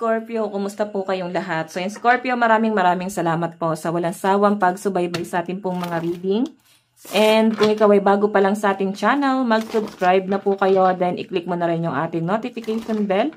Scorpio, kumusta po kayong lahat? So, in Scorpio, maraming salamat po sa walang sawang pagsubaybay sa ating pong mga reading. And kung ikaw ay bago pa lang sa ating channel, mag-subscribe na po kayo. Then, i-click mo na rin yung ating notification bell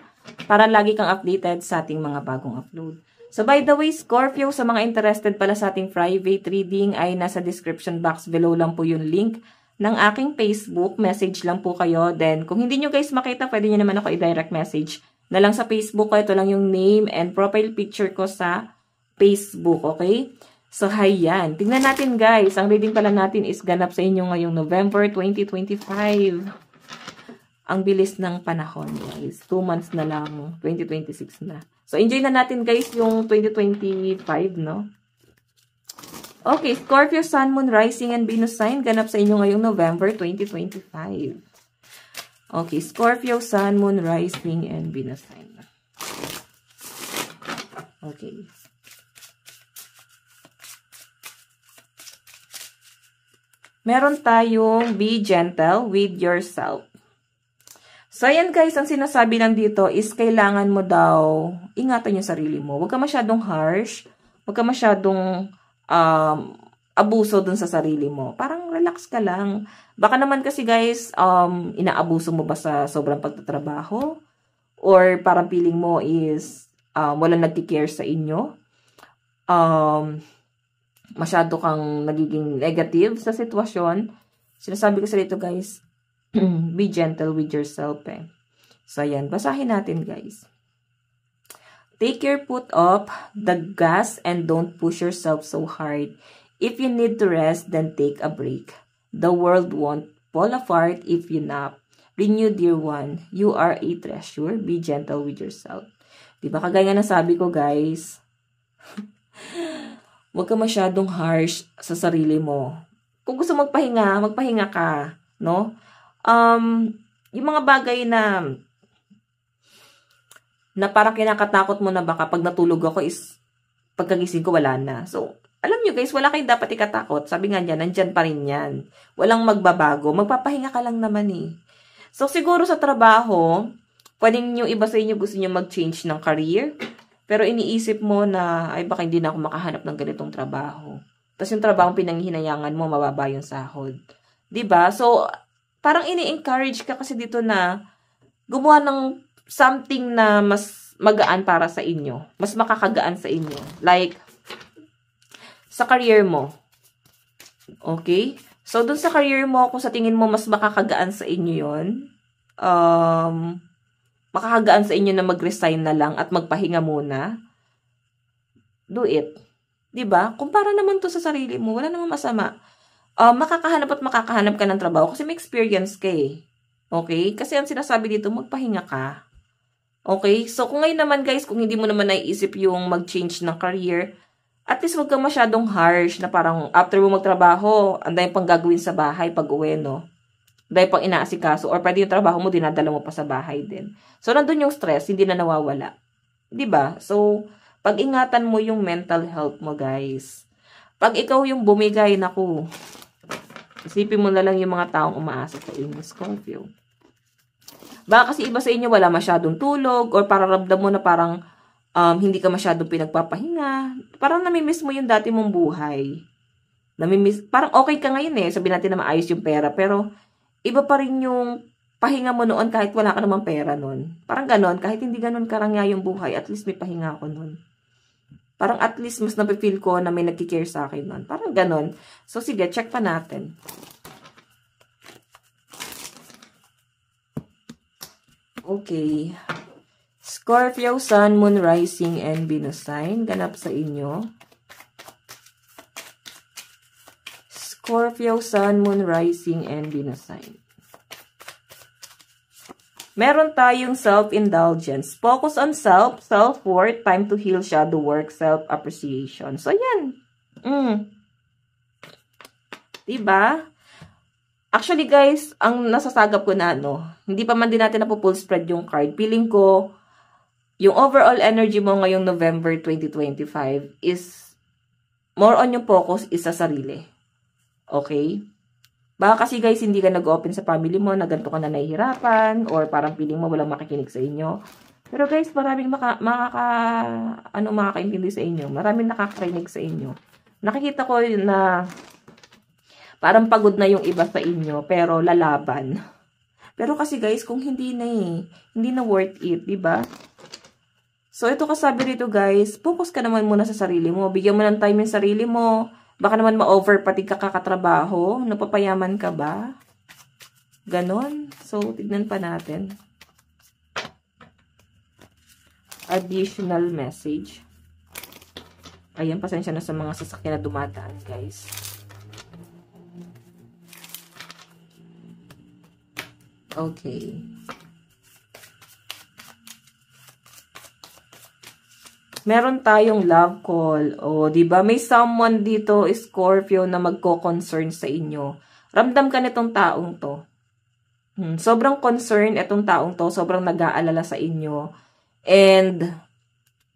para lagi kang updated sa ating mga bagong upload. So, by the way, Scorpio, sa mga interested pala sa ating private reading, ay nasa description box below lang po yung link ng aking Facebook. Message lang po kayo. Then, kung hindi nyo guys makita, pwede nyo naman ako i-direct message na lang sa Facebook ko. Ito lang yung name and profile picture ko sa Facebook, okay? So, hayan. Tingnan natin guys. Ang reading pala natin is ganap sa inyo ngayong November 2025. Ang bilis ng panahon guys. 2 months na lang. 2026 na. So, enjoy na natin guys yung 2025, no? Okay, Scorpio, Sun, Moon, Rising, and Venus sign. Ganap sa inyo ngayong November 2025. Okay, Scorpio, Sun, Moon, Rising, and Venus sign. Okay. Meron tayong be gentle with yourself. So, ayan guys, ang sinasabi lang dito is kailangan mo daw ingatan yung sarili mo. Huwag ka masyadong harsh. Huwag ka masyadong abuso dun sa sarili mo. Parang relax ka lang. Baka naman kasi guys, inaabuso mo ba sa sobrang pagtatrabaho? Or parang feeling mo is walang nagki-care sa inyo? Masyado kang nagiging negative sa sitwasyon. Sinasabi ko sa dito guys, be gentle with yourself eh. So ayan, basahin natin guys. Take your foot off the gas and don't push yourself so hard. If you need to rest, then take a break. The world won't fall apart if you nap. Renew, dear one. You are a treasure. Be gentle with yourself. Diba kagaya na sabi ko guys, huwag ka masyadong harsh sa sarili mo. Kung gusto magpahinga ka, no? Yung mga bagay na parang kinakatakot mo na baka pag natulog ako is pagkagising ko wala na. So, alam nyo guys, wala kayong dapat ikatakot. Sabi nga dyan, nandyan pa rin yan. Walang magbabago. Magpapahinga ka lang naman eh. So, siguro sa trabaho, pwedeng yung iba sa inyo gusto nyo mag-change ng career. Pero iniisip mo na, ay baka hindi na ako makahanap ng ganitong trabaho. Tapos yung trabaho pinanghihinayangan mo, mababa yung sahod. 'Di ba? So, parang ini-encourage ka kasi dito na gumawa ng something na mas magaan para sa inyo. Mas makakagaan sa inyo. Like, sa career mo. Okay? So, dun sa career mo, kung sa tingin mo mas makakagaan sa inyo yon, makakagaan sa inyo na mag-resign na lang at magpahinga muna, do it. 'Di ba? Kumpara naman to sa sarili mo, wala namang masama. Makakahanap ka ng trabaho kasi may experience ka eh. Okay? Kasi ang sinasabi dito, magpahinga ka. Okay? So, kung ngayon naman guys, kung hindi mo naman naiisip yung mag-change ng career, at least wag kang masyadong harsh na parang after mo magtrabaho, anday pang gagawin sa bahay pag uwi, no? Anday pang inaasikaso. Or pwede yung trabaho mo, dinadala mo pa sa bahay din. So, nandun yung stress, hindi na nawawala. 'Di ba? So, pag-ingatan mo yung mental health mo, guys. Pag ikaw yung bumigay, naku, isipin mo na lang yung mga taong umaasa sa inyo, Scorpio. Baka kasi iba sa inyo wala masyadong tulog or parang ramdam mo na parang hindi ka masyadong pinagpapahinga. Parang namimiss mo yung dati mong buhay. Parang okay ka ngayon eh. Sabihin natin na maayos yung pera. Pero iba pa rin yung pahinga mo noon kahit wala ka namang pera noon. Parang ganon. Kahit hindi ganon karangya yung buhay, at least may pahinga ako noon. Parang at least mas napifeel ko na may nagkikare sa akin noon. Parang ganon. So sige, check pa natin. Okay. Scorpio, Sun, Moon, Rising, and Venus sign. Ganap sa inyo. Scorpio, Sun, Moon, Rising, and Venus sign. Meron tayong self-indulgence. Focus on self, self-worth, time to heal, shadow work, self-appreciation. So, yan. Diba? Actually, guys, ang nasasagap ko na, hindi pa man din natin napo-full spread yung card. Feeling ko, yung overall energy mo ngayong November 2025 is more on yung focus is sa sarili. Okay? Baka kasi guys, hindi ka nag-open sa family mo, na ganito ka na nahihirapan, or parang feeling mo walang makikinig sa inyo. Pero guys, maraming makakaintindi sa inyo. Maraming nakakarinig sa inyo. Nakikita ko na parang pagod na yung iba sa inyo, pero lalaban. Pero kasi guys, kung hindi na worth it, di ba? So, ito kasabi rito guys, focus ka naman muna sa sarili mo. Bigyan mo ng time yung sarili mo. Baka naman ma-over pati kakatrabaho. Napapayaman ka ba? Ganon. So, tignan pa natin. Additional message. Ayan, pasensya na sa mga sasakyan na dumadaan, guys. Okay. Meron tayong love call. O, di ba? May someone dito, Scorpio, na magko-concern sa inyo. Ramdam ka nitong taong to. Sobrang concern itong taong to. Sobrang nag-aalala sa inyo. And,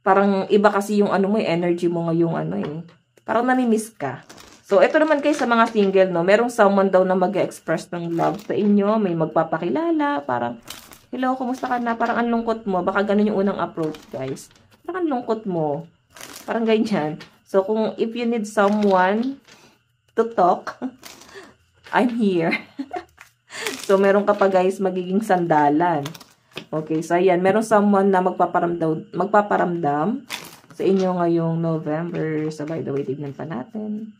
parang iba kasi yung ano mo, energy mo ngayong ano parang namimiss ka. So, ito naman kayo sa mga single, no? Merong someone daw na mag-express ng love sa inyo. May magpapakilala. Parang, hello, kumusta ka na? Parang ang lungkot mo. Baka ganun yung unang approach, guys. Parang ang lungkot mo. Parang ganyan. So, if you need someone to talk, I'm here. So, meron ka pa, guys, magiging sandalan. Okay, so ayan, meron someone na magpaparamdam sa inyo ngayong November. So, by the way, tignan pa natin.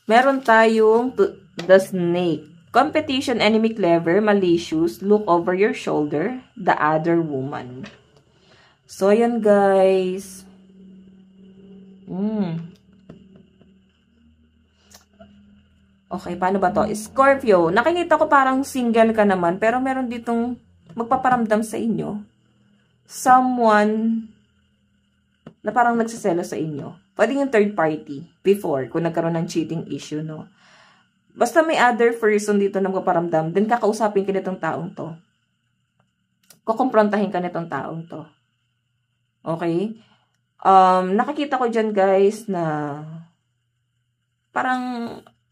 Meron tayong the snake. Competition, enemy, clever, malicious, look over your shoulder, the other woman. So, ayan guys. Okay, paano ba to? Scorpio, nakikita ko parang single ka naman, pero meron ditong magpaparamdam sa inyo. Someone na parang nagsiselo sa inyo. Pwede yung third party before, kung nagkaroon ng cheating issue, no? Basta may other person dito na magpaparamdam, then kakausapin ka nitong taong to. Kukumprontahin ka nitong taong to. Okay? Nakikita ko dyan, guys, na parang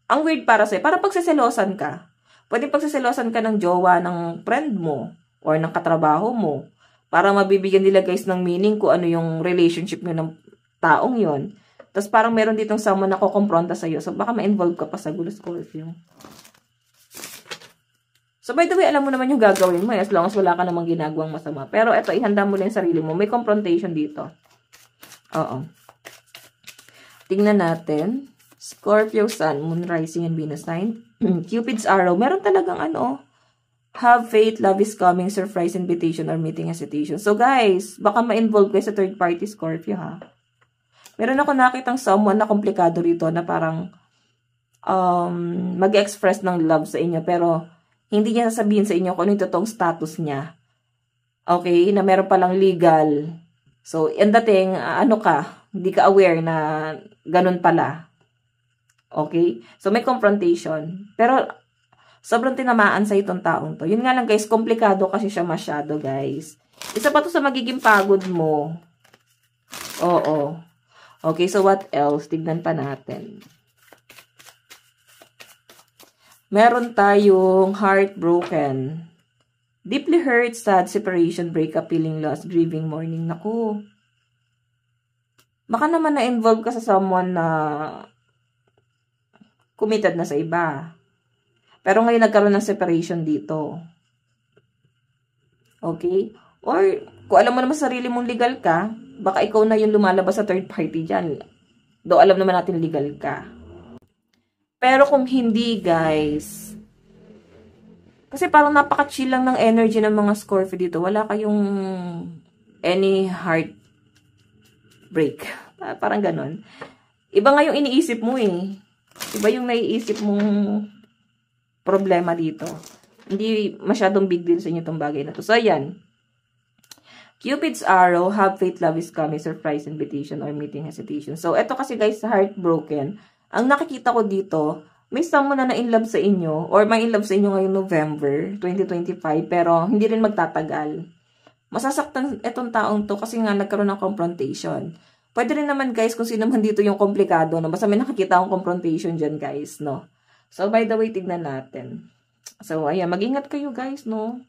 ang weird para sa'yo. Para pagsiselosan ka. Pwede pagsiselosan ka ng jowa ng friend mo or ng katrabaho mo. Para mabibigyan nila guys ng meaning kung ano yung relationship nyo ng taong yon. Tapos parang meron ditong someone na kukumpronta sa'yo. So baka ma-involve ka pa sa gulo, Scorpio. So by the way, alam mo naman yung gagawin mo as long as wala ka namang ginagawang masama. Pero eto, ihanda mo lang yung sarili mo. May confrontation dito. Oo. Tingnan natin. Scorpio Sun, Moon Rising and Venus sign. Cupid's Arrow. Meron talagang ano. Have faith, love is coming, surprise invitation or meeting hesitation. So guys, baka ma-involve kayo sa third party Scorpio ha. Meron ako nakitang someone na komplikado rito na parang mag-express ng love sa inyo pero hindi niya sasabihin sa inyo kung ano yung totoong status niya. Okay? Na meron palang legal. So, yung dating, hindi ka aware na ganun pala. Okay? So, may confrontation. Pero, sobrang tinamaan sa itong taong to. Yun nga lang guys, komplikado kasi siya masyado guys. Isa pa to sa magiging pagod mo. Oo. Okay, so what else? Tignan pa natin. Meron tayong heartbroken. Deeply hurt, sad, separation, breakup, feeling lost, grieving, mourning. Naku. Baka naman na-involve ka sa someone na committed na sa iba. Pero ngayon nagkaroon ng separation dito. Okay? Or, kung alam mo naman sa sarili mong legal ka, baka ikaw na yung lumalabas sa third party dyan. Do alam naman natin legal ka. Pero kung hindi, guys, kasi parang napaka-chill lang ng energy ng mga Scorpio dito. Wala kayong any heart break. Parang ganon. Iba nga yung iniisip mo eh. Iba yung naiisip mong problema dito. Hindi masyadong big deal sa inyo itong bagay na to. So, ayan. Cupid's Arrow, have faith, love is coming, surprise invitation, or meeting hesitation. So, eto kasi guys, heartbroken. Ang nakikita ko dito, may someone na na-inlove sa inyo, or may inlove sa inyo ngayong November 2025, pero hindi rin magtatagal. Masasaktan etong taong to kasi nga nagkaroon ng confrontation. Pwede rin naman guys, kung sino man dito yung komplikado, no? Basta may nakikita akong confrontation dyan guys, no? So, by the way, tignan natin. So, ayan, mag-ingat kayo guys, no?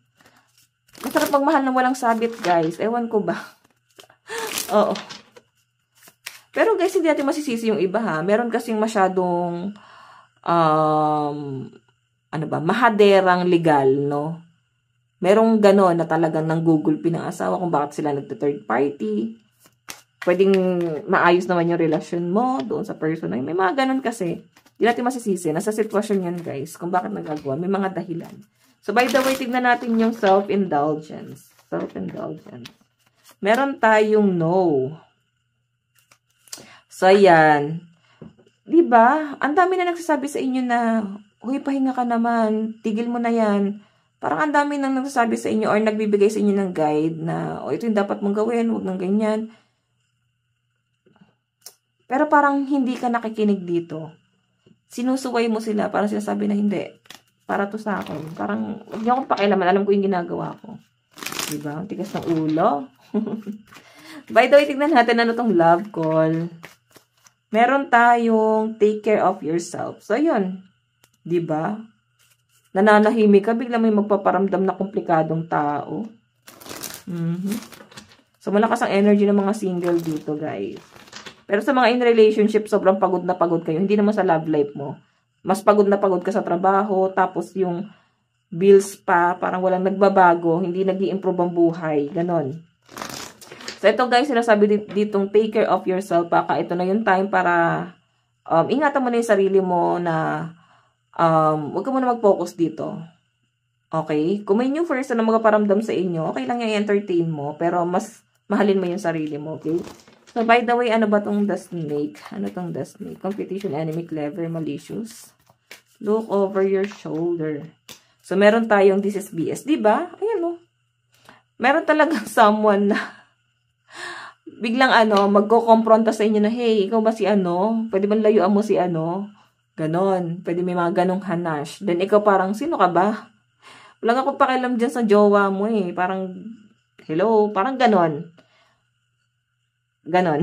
Masarap magmahal na walang sabit, guys. Ewan ko ba. Oo. Pero guys, hindi natin masisisi yung iba ha. Meron kasing masyadong ano ba, mahaderang legal, no? Merong gano'n na talagang nanggugulpi ng asawa kung bakit sila nagte-third party. Pwedeng maayos naman yung relasyon mo doon sa person na yun. May mga gano'n kasi. Hindi natin masisisi. Nasa sitwasyon yan, guys. Kung bakit nagagawa. May mga dahilan. So, by the way, tignan natin yung self-indulgence. Self-indulgence. Meron tayong no. So, ayan. Diba? Ang dami na nagsasabi sa inyo na, huy, pahinga ka naman. Tigil mo na yan. Parang ang dami nang nagsasabi sa inyo or nagbibigay sa inyo ng guide na, ito yung dapat mong gawin. Huwag nang ganyan. Pero parang hindi ka nakikinig dito. Sinusuway mo sila. Parang sinasabi na hindi. Para to sa akin. Parang, huwag niyo akong pakialaman. Alam ko yung ginagawa ko. Diba? Ang tigas ng ulo. By the way, tignan natin ano tong love call. Meron tayong take care of yourself. So, yun. Diba? Nananahimik ka. Bigla may magpaparamdam na komplikadong tao. So, malakas ang energy ng mga single dito, guys. Pero sa mga in relationship, sobrang pagod na pagod kayo. Hindi naman sa love life mo. Mas pagod na pagod ka sa trabaho, tapos yung bills pa, parang walang nagbabago, hindi nag-i-improve ang buhay, ganon. So, ito guys, sinasabi ditong take care of yourself, baka ito na yung time para ingatan mo na yung sarili mo na huwag ka muna mag-focus dito. Okay? Kung may new person na magaparamdam sa inyo, okay lang yung entertain mo, pero mas mahalin mo yung sarili mo, okay? So, by the way, ano ba tong the snake? Ano tong the snake? Competition, enemy, clever, malicious. Look over your shoulder. So, meron tayong this is BS. Diba? Ayan mo. Meron talagang someone na biglang magko-confronta sa inyo na, hey, ikaw ba si ano? Pwede ba layuan mo si ano? Ganon. Pwede may mga ganong hanash. Then, ikaw parang, sino ka ba? Wala nga akong pakialam dyan sa jowa mo eh. Parang, hello? Parang ganon. Ganon.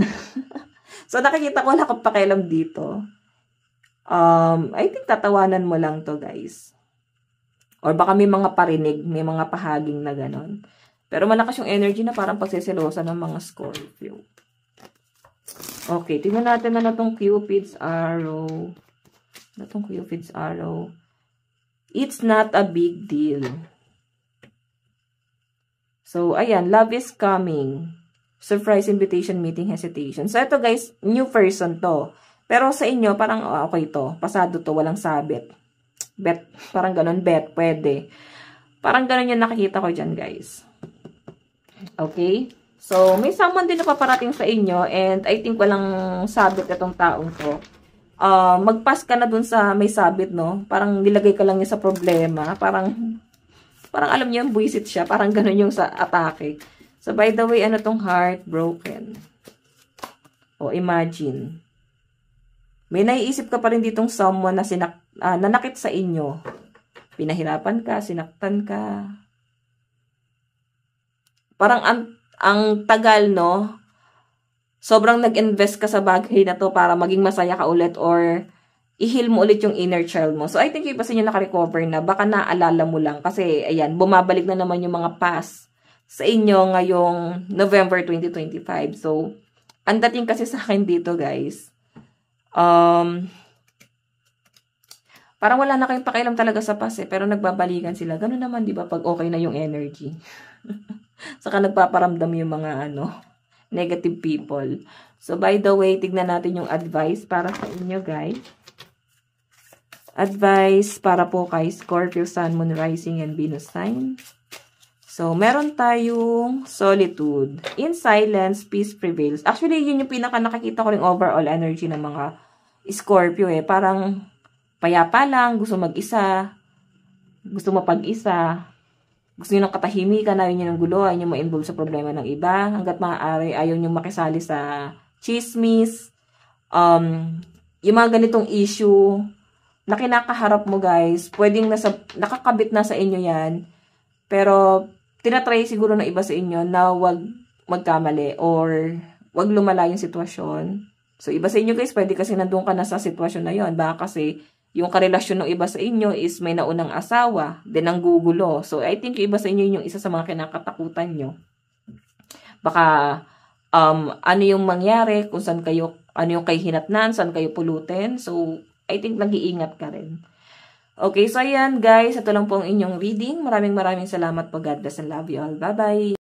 So, nakikita ko, wala akong pakialam dito. I think tatawanan mo lang to, guys. Or baka may mga parinig, may mga pahaging na ganon. Pero malakas yung energy na parang pagsiselosa ng mga Scorpio. Okay, tingnan natin na itong Cupid's arrow. Ano itong Cupid's arrow? It's not a big deal. So, ayan, love is coming. Surprise invitation, meeting, hesitation. So, ito guys, new person to. Pero sa inyo, parang okay to. Pasado to, walang sabit. Bet, parang ganun, bet, pwede. Parang ganun yung nakikita ko dyan, guys. Okay? So, may someone din na paparating sa inyo and I think walang sabit itong taong to. Mag-pass ka na dun sa may sabit, no? Parang nilagay ka lang niya sa problema. Parang alam niyo, buwisit siya. Parang ganun yung sa atake. So, by the way, ano tong heartbroken? O, imagine. May naiisip ka pa rin ditong someone na nanakit sa inyo. Pinahirapan ka, sinaktan ka. Parang ang tagal, no? Sobrang nag-invest ka sa bagay na to para maging masaya ka ulit or i-heal mo ulit yung inner child mo. So, I think yung iba sa inyo naka-recover na. Baka naalala mo lang. Kasi, ayan, bumabalik na naman yung mga past sa inyo ngayong November 2025. So, ang dating kasi sa akin dito, guys, parang wala na kayong pakialam talaga sa past eh, pero nagbabalikan sila. Ganun naman, di ba, pag okay na yung energy. Saka nagpaparamdam yung mga, negative people. So, by the way, tignan natin yung advice para sa inyo, guys. Advice para po kay Scorpio, Sun, Moon, Rising, and Venus sign. So, meron tayong solitude. In silence, peace prevails. Actually, yun yung pinaka nakikita ko rin overall energy ng mga Scorpio eh. Parang payapa lang, gusto mag-isa, gusto mapag-isa, gusto nyo ng katahimikan, ayaw nyo ng gulo, ayaw nyo ma-involve sa problema ng iba, hanggat maaari, ayaw nyo makisali sa chismis, yung mga ganitong issue na kinakaharap mo guys, pwedeng nakakabit na sa inyo yan, pero tinatry siguro ng iba sa inyo na wag magkamali or wag lumala yung sitwasyon. So, iba sa inyo guys, pwede kasi nandun ka na sa sitwasyon na yon. Baka kasi yung karelasyon ng iba sa inyo is may naunang asawa, then ang gugulo. So, I think yung iba sa inyo yung isa sa mga kinakatakutan nyo. Baka, ano yung mangyari, kung saan kayo, ano yung kayo hinatnan, saan kayo pulutin. So, I think nag-iingat ka rin. Okay, so ayan guys, ito lang po ang inyong reading. Maraming salamat po. God bless and love you all. Bye-bye!